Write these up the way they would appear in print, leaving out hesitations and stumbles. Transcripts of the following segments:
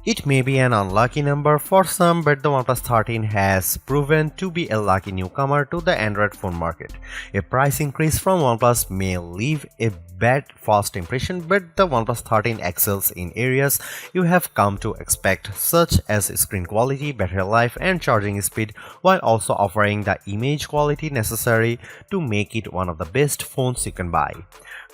It may be an unlucky number for some, but the OnePlus 13 has proven to be a lucky newcomer to the Android phone market. A price increase from OnePlus may leave a bad first impression, but the OnePlus 13 excels in areas you have come to expect, such as screen quality, battery life, and charging speed, while also offering the image quality necessary to make it one of the best phones you can buy.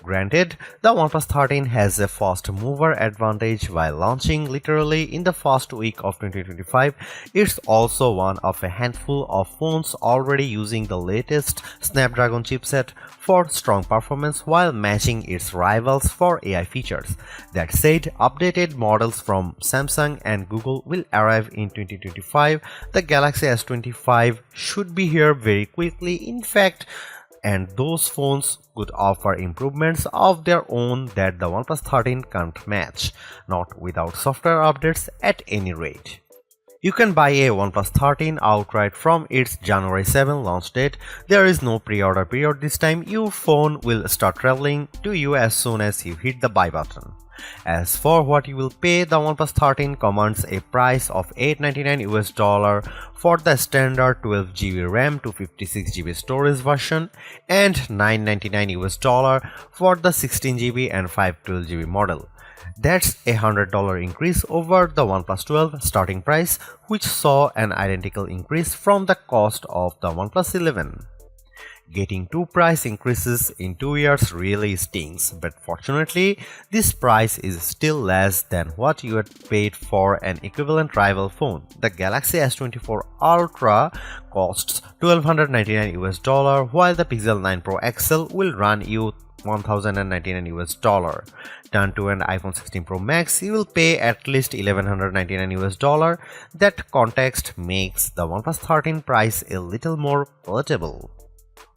Granted, the OnePlus 13 has a fast mover advantage while launching literally in the first week of 2025. It's also one of a handful of phones already using the latest Snapdragon chipset for strong performance while matching its rivals for AI features. That said, updated models from Samsung and Google will arrive in 2025. The Galaxy S25 should be here very quickly. In fact, and those phones could offer improvements of their own that the OnePlus 13 can't match, not without software updates at any rate. You can buy a OnePlus 13 outright from its January 7 launch date. There is no pre-order period this time. Your phone will start traveling to you as soon as you hit the buy button. As for what you will pay, the OnePlus 13 commands a price of $899 for the standard 12GB RAM to 56GB storage version and $999 for the 16GB and 512GB model. That's a $100 increase over the OnePlus 12 starting price, which saw an identical increase from the cost of the OnePlus 11. Getting two price increases in 2 years really stings, but fortunately, this price is still less than what you had paid for an equivalent rival phone. The Galaxy S24 Ultra costs $1,299, while the Pixel 9 Pro XL will run you $1,099. Turn to an iPhone 16 Pro Max, you will pay at least $1,199. That context makes the OnePlus 13 price a little more palatable.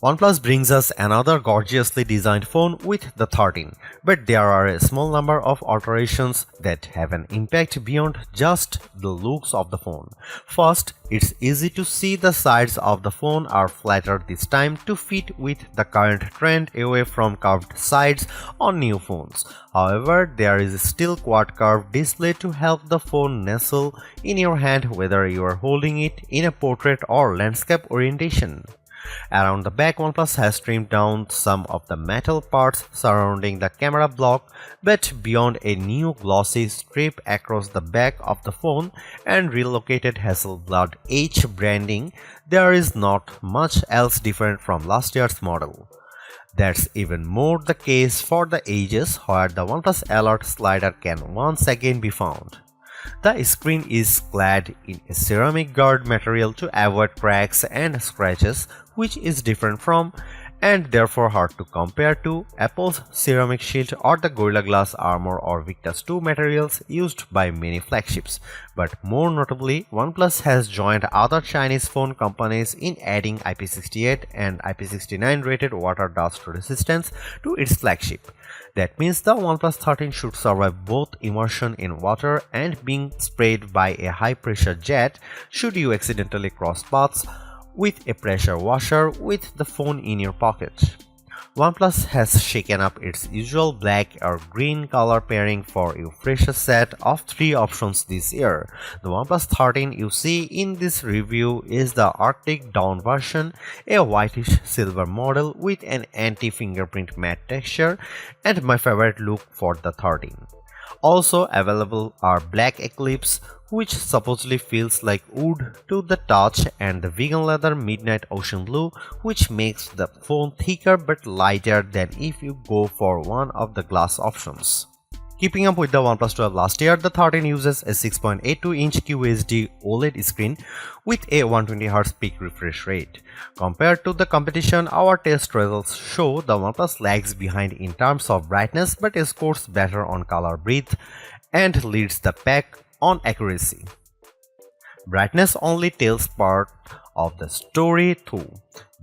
OnePlus brings us another gorgeously designed phone with the 13, but there are a small number of alterations that have an impact beyond just the looks of the phone. First, it's easy to see the sides of the phone are flatter this time to fit with the current trend away from curved sides on new phones. However, there is still quad curved display to help the phone nestle in your hand whether you are holding it in a portrait or landscape orientation. Around the back, OnePlus has trimmed down some of the metal parts surrounding the camera block, but beyond a new glossy strip across the back of the phone and relocated Hasselblad H branding, there is not much else different from last year's model. That's even more the case for the edges, where the OnePlus Alert slider can once again be found. The screen is clad in a ceramic guard material to avoid cracks and scratches, which is different from and therefore hard to compare to Apple's ceramic shield or the Gorilla Glass Armor or Victus 2 materials used by many flagships. But more notably, OnePlus has joined other Chinese phone companies in adding IP68 and IP69 rated water dust resistance to its flagship. That means the OnePlus 13 should survive both immersion in water and being sprayed by a high-pressure jet should you accidentally cross paths with a pressure washer with the phone in your pocket. OnePlus has shaken up its usual black or green color pairing for a fresher set of 3 options this year. The OnePlus 13 you see in this review is the Arctic Dawn version, a whitish silver model with an anti-fingerprint matte texture, and my favorite look for the 13. Also available are Black Eclipse, which supposedly feels like wood to the touch, and the vegan leather Midnight Ocean Blue, which makes the phone thicker but lighter than if you go for one of the glass options. Keeping up with the OnePlus 12 last year, the 13 uses a 6.82-inch QHD OLED screen with a 120Hz peak refresh rate. Compared to the competition, our test results show the OnePlus lags behind in terms of brightness but scores better on color breadth and leads the pack on accuracy. Brightness only tells part of the story too.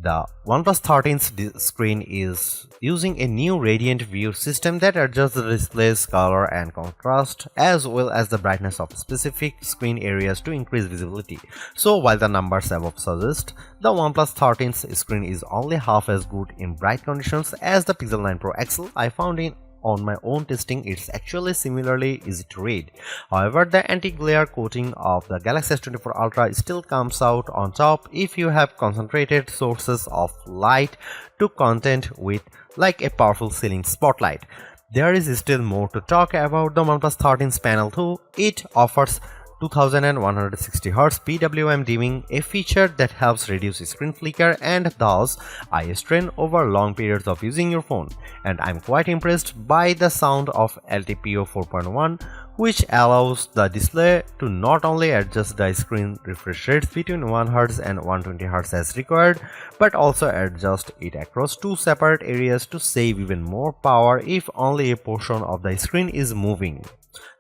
The OnePlus 13's screen is using a new Radiant View system that adjusts the display's color and contrast as well as the brightness of specific screen areas to increase visibility. So while the numbers above suggest, the OnePlus 13's screen is only half as good in bright conditions as the Pixel 9 Pro XL, I found on my own testing, it's actually similarly easy to read. However, the anti-glare coating of the Galaxy S24 Ultra still comes out on top if you have concentrated sources of light to content with like a powerful ceiling spotlight. There is still more to talk about the OnePlus 13's panel too. It offers 2160Hz PWM dimming, a feature that helps reduce screen flicker and thus eye strain over long periods of using your phone. And I'm quite impressed by the sound of LTPO 4.1, which allows the display to not only adjust the screen refresh rates between 1Hz and 120Hz as required, but also adjust it across two separate areas to save even more power if only a portion of the screen is moving.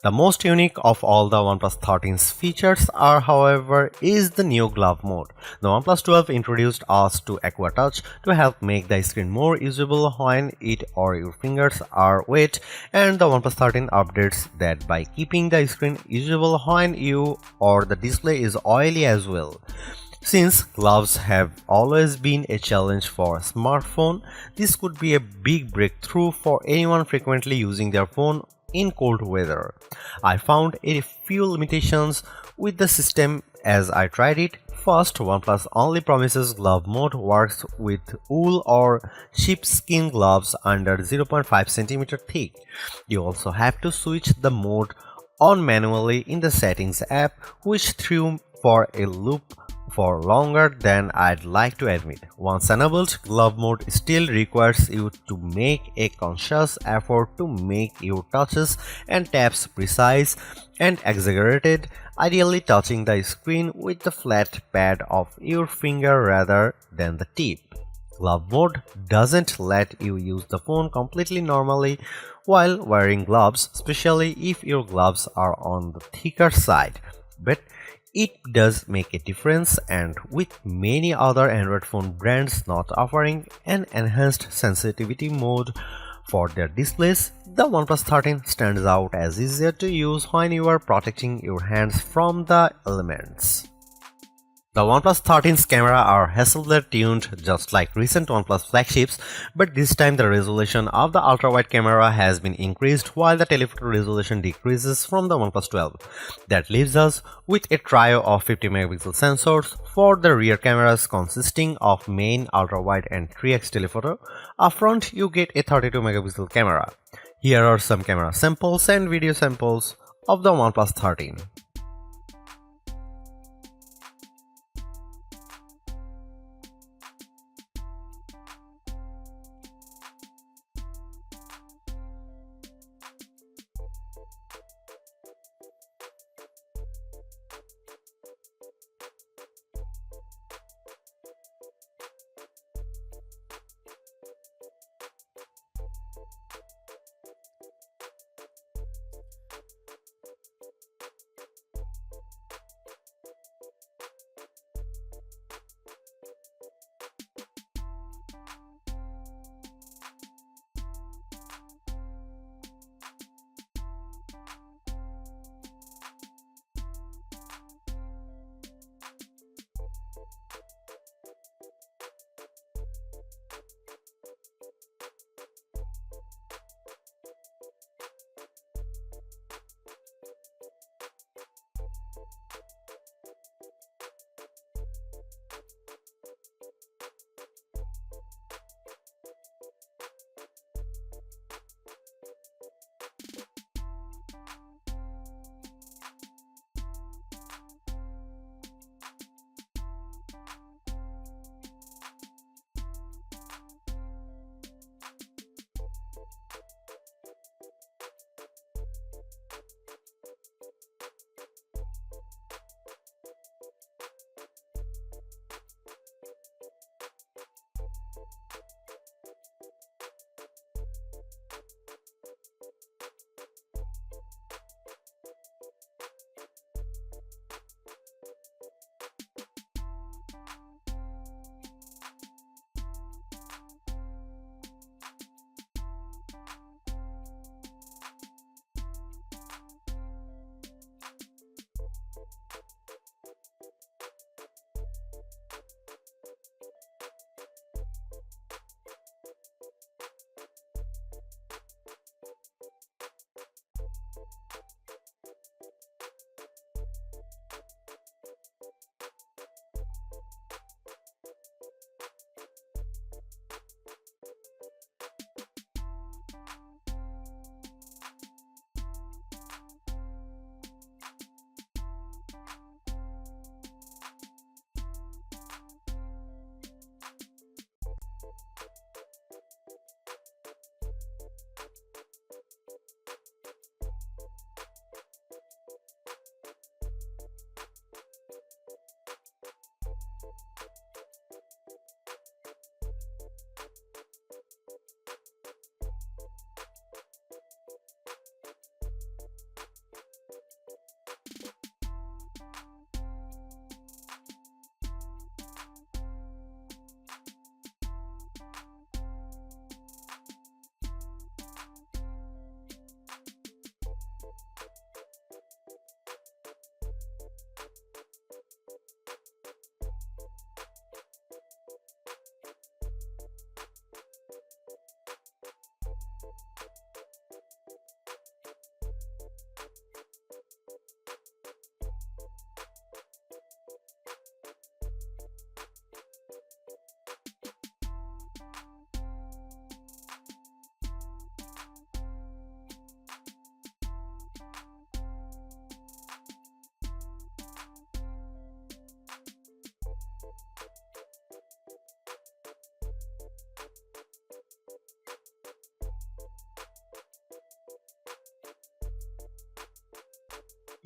The most unique of all the OnePlus 13's features however, is the new glove mode. The OnePlus 12 introduced us to Aqua Touch to help make the screen more usable when it or your fingers are wet, and the OnePlus 13 updates that by keeping the screen usable when you or the display is oily as well. Since gloves have always been a challenge for a smartphone, this could be a big breakthrough for anyone frequently using their phone in cold weather. I found a few limitations with the system as I tried it. First, OnePlus only promises glove mode works with wool or sheepskin gloves under 0.5 cm thick. You also have to switch the mode on manually in the settings app, which threw for a loop for longer than I'd like to admit. Once enabled, glove mode still requires you to make a conscious effort to make your touches and taps precise and exaggerated, ideally touching the screen with the flat pad of your finger rather than the tip. Glove mode doesn't let you use the phone completely normally while wearing gloves, especially if your gloves are on the thicker side. But it does make a difference, and with many other Android phone brands not offering an enhanced sensitivity mode for their displays, the OnePlus 13 stands out as easier to use when you are protecting your hands from the elements. The OnePlus 13's camera are Hasselblad tuned just like recent OnePlus flagships, but this time the resolution of the ultra-wide camera has been increased while the telephoto resolution decreases from the OnePlus 12. That leaves us with a trio of 50 megapixel sensors for the rear cameras consisting of main, ultra-wide and 3x telephoto. Up front you get a 32 megapixel camera. Here are some camera samples and video samples of the OnePlus 13.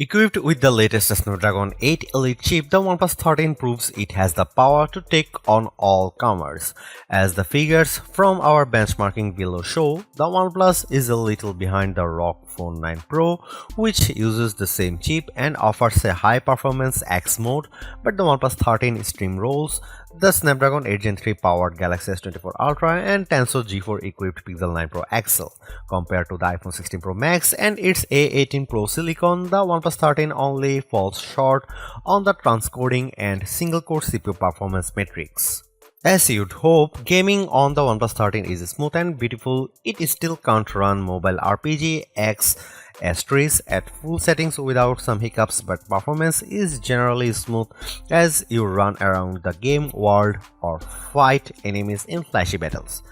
Equipped with the latest Snapdragon 8 Elite chip, the OnePlus 13 proves it has the power to take on all comers. As the figures from our benchmarking below show, the OnePlus is a little behind the ROG Phone 9 Pro, which uses the same chip and offers a high-performance X mode, but the OnePlus 13 steamrolls the Snapdragon 8 Gen 3 powered Galaxy S24 Ultra and Tensor G4 equipped Pixel 9 Pro XL. Compared to the iPhone 16 Pro Max and its A18 Pro Silicon, the OnePlus 13 only falls short on the transcoding and single-core CPU performance metrics. As you'd hope, gaming on the OnePlus 13 is smooth and beautiful. It still can't run mobile RPG X Asterisk at full settings without some hiccups, but performance is generally smooth as you run around the game world or fight enemies in flashy battles.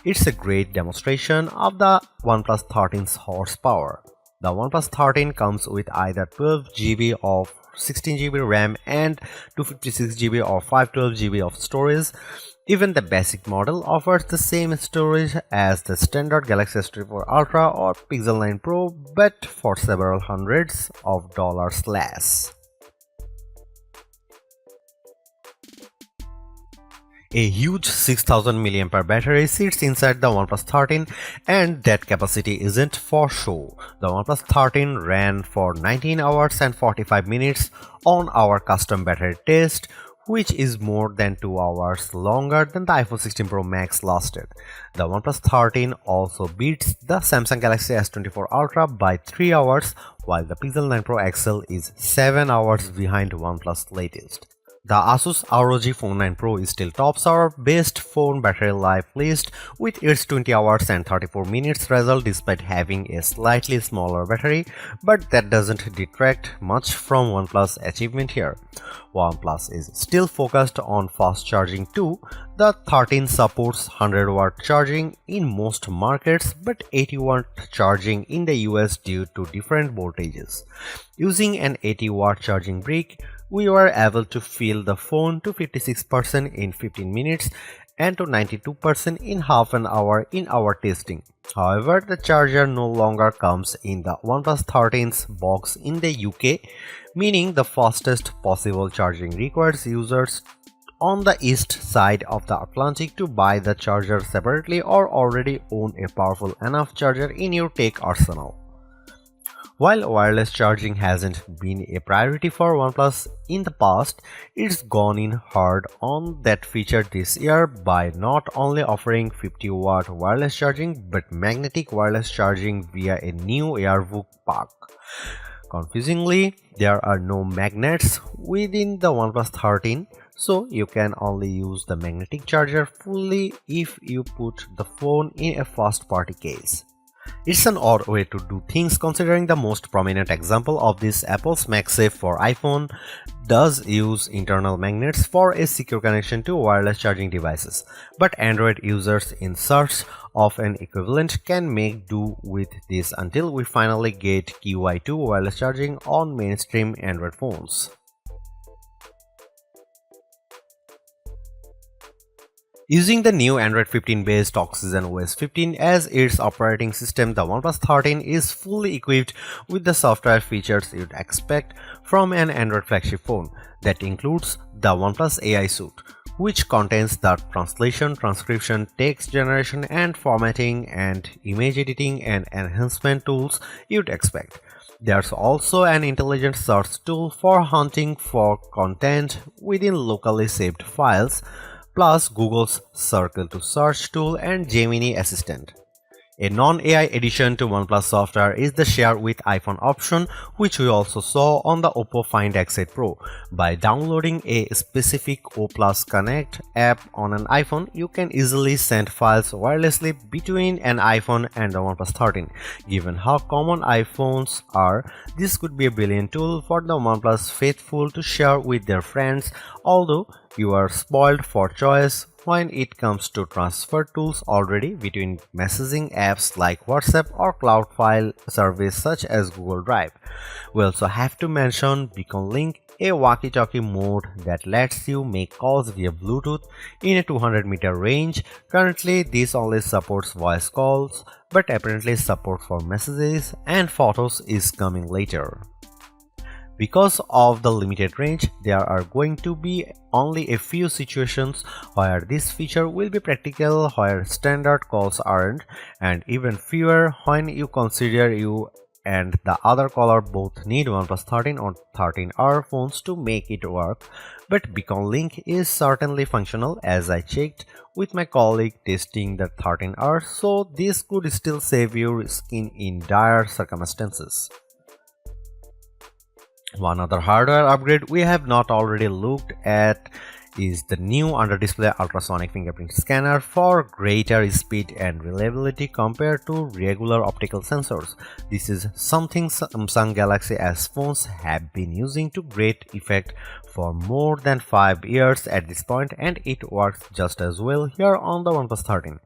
It's a great demonstration of the OnePlus 13's horsepower. The OnePlus 13 comes with either 12GB of 16GB RAM and 256GB or 512GB of storage. Even the basic model offers the same storage as the standard Galaxy S24 Ultra or Pixel 9 Pro, but for several hundreds of dollars less. A huge 6000 mAh battery sits inside the OnePlus 13, and that capacity isn't for show. The OnePlus 13 ran for 19 hours and 45 minutes on our custom battery test, which is more than 2 hours longer than the iPhone 16 Pro Max lasted. The OnePlus 13 also beats the Samsung Galaxy S24 Ultra by 3 hours, while the Pixel 9 Pro XL is 7 hours behind OnePlus latest. The Asus ROG Phone 9 Pro still tops our best phone battery life list with its 20 hours and 34 minutes result despite having a slightly smaller battery, but that doesn't detract much from OnePlus' achievement here. OnePlus is still focused on fast charging too. The 13 supports 100-watt charging in most markets but 80-watt charging in the US due to different voltages. Using an 80-watt charging brick, we were able to fill the phone to 56% in 15 minutes and to 92% in half an hour in our testing. However, the charger no longer comes in the OnePlus 13's box in the UK, meaning the fastest possible charging requires users on the east side of the Atlantic to buy the charger separately or already own a powerful enough charger in your tech arsenal. While wireless charging hasn't been a priority for OnePlus in the past, it's gone in hard on that feature this year by not only offering 50-watt wireless charging but magnetic wireless charging via a new AirVook pack. Confusingly, there are no magnets within the OnePlus 13, so you can only use the magnetic charger fully if you put the phone in a first-party case. It's an odd way to do things considering the most prominent example of this, Apple's MagSafe for iPhone, does use internal magnets for a secure connection to wireless charging devices, but Android users in search of an equivalent can make do with this until we finally get QI2 wireless charging on mainstream Android phones. Using the new Android 15 based Oxygen OS 15 as its operating system, the OnePlus 13 is fully equipped with the software features you'd expect from an Android flagship phone. That includes the OnePlus AI Suite, which contains the translation, transcription, text generation and formatting and image editing and enhancement tools you'd expect. There's also an intelligent search tool for hunting for content within locally saved files, plus Google's Circle to Search tool and Gemini Assistant. A non-AI addition to OnePlus software is the Share with iPhone option, which we also saw on the Oppo Find X8 Pro. By downloading a specific O+ Connect app on an iPhone, you can easily send files wirelessly between an iPhone and the OnePlus 13. Given how common iPhones are, this could be a brilliant tool for the OnePlus faithful to share with their friends, although you are spoiled for choice when it comes to transfer tools already between messaging apps like WhatsApp or cloud file service such as Google Drive. We also have to mention Beacon Link, a walkie-talkie mode that lets you make calls via Bluetooth in a 200-meter range. Currently, this only supports voice calls, but apparently support for messages and photos is coming later. Because of the limited range, there are going to be only a few situations where this feature will be practical, where standard calls aren't, and even fewer when you consider you and the other caller both need OnePlus 13 or 13R phones to make it work. But Beacon Link is certainly functional, as I checked with my colleague testing the 13R, so this could still save your skin in dire circumstances. One other hardware upgrade we have not already looked at is the new under-display ultrasonic fingerprint scanner for greater speed and reliability compared to regular optical sensors. This is something Samsung Galaxy S phones have been using to great effect for more than 5 years at this point, and it works just as well here on the OnePlus 13.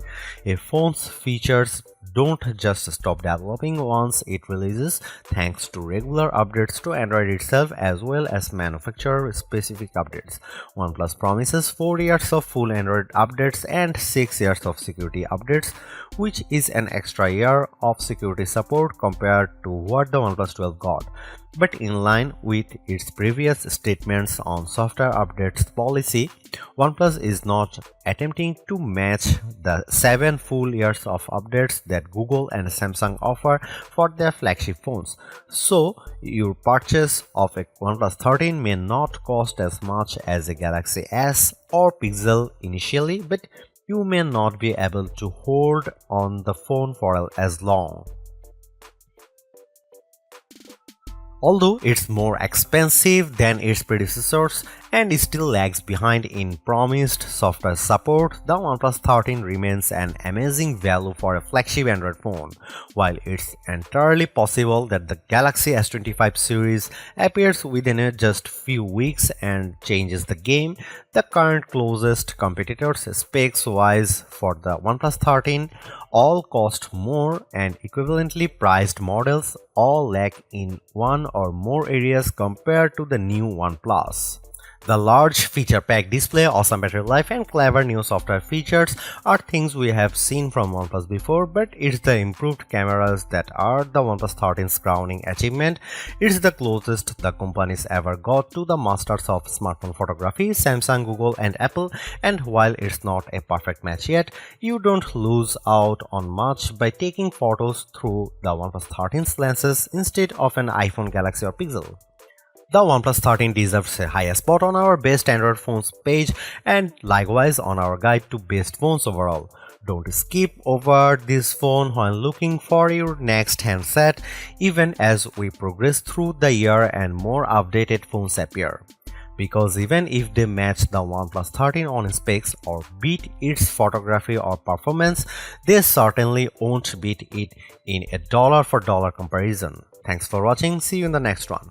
A phone's features don't just stop developing once it releases, thanks to regular updates to Android itself as well as manufacturer-specific updates. OnePlus promises 4 years of full Android updates and 6 years of security updates, which is an extra year of security support compared to what the OnePlus 12 got. But in line with its previous statements on software updates policy, OnePlus is not attempting to match the 7 full years of updates that Google and Samsung offer for their flagship phones. So, your purchase of a OnePlus 13 may not cost as much as a Galaxy S or Pixel initially, but you may not be able to hold on the phone for as long. Although it's more expensive than its predecessors and still lags behind in promised software support, the OnePlus 13 remains an amazing value for a flagship Android phone. While it's entirely possible that the Galaxy S25 series appears within just few weeks and changes the game, the current closest competitors specs-wise for the OnePlus 13 all cost more, and equivalently priced models all lack in one or more areas compared to the new OnePlus. The large feature-packed display, awesome battery life, and clever new software features are things we have seen from OnePlus before, but it's the improved cameras that are the OnePlus 13's crowning achievement. It's the closest the company's ever got to the masters of smartphone photography, Samsung, Google, and Apple, and while it's not a perfect match yet, you don't lose out on much by taking photos through the OnePlus 13's lenses instead of an iPhone, Galaxy, or Pixel. The OnePlus 13 deserves a high spot on our best Android phones page and likewise on our guide to best phones overall. Don't skip over this phone when looking for your next handset, even as we progress through the year and more updated phones appear. Because even if they match the OnePlus 13 on specs or beat its photography or performance, they certainly won't beat it in a dollar-for-dollar comparison. Thanks for watching, see you in the next one.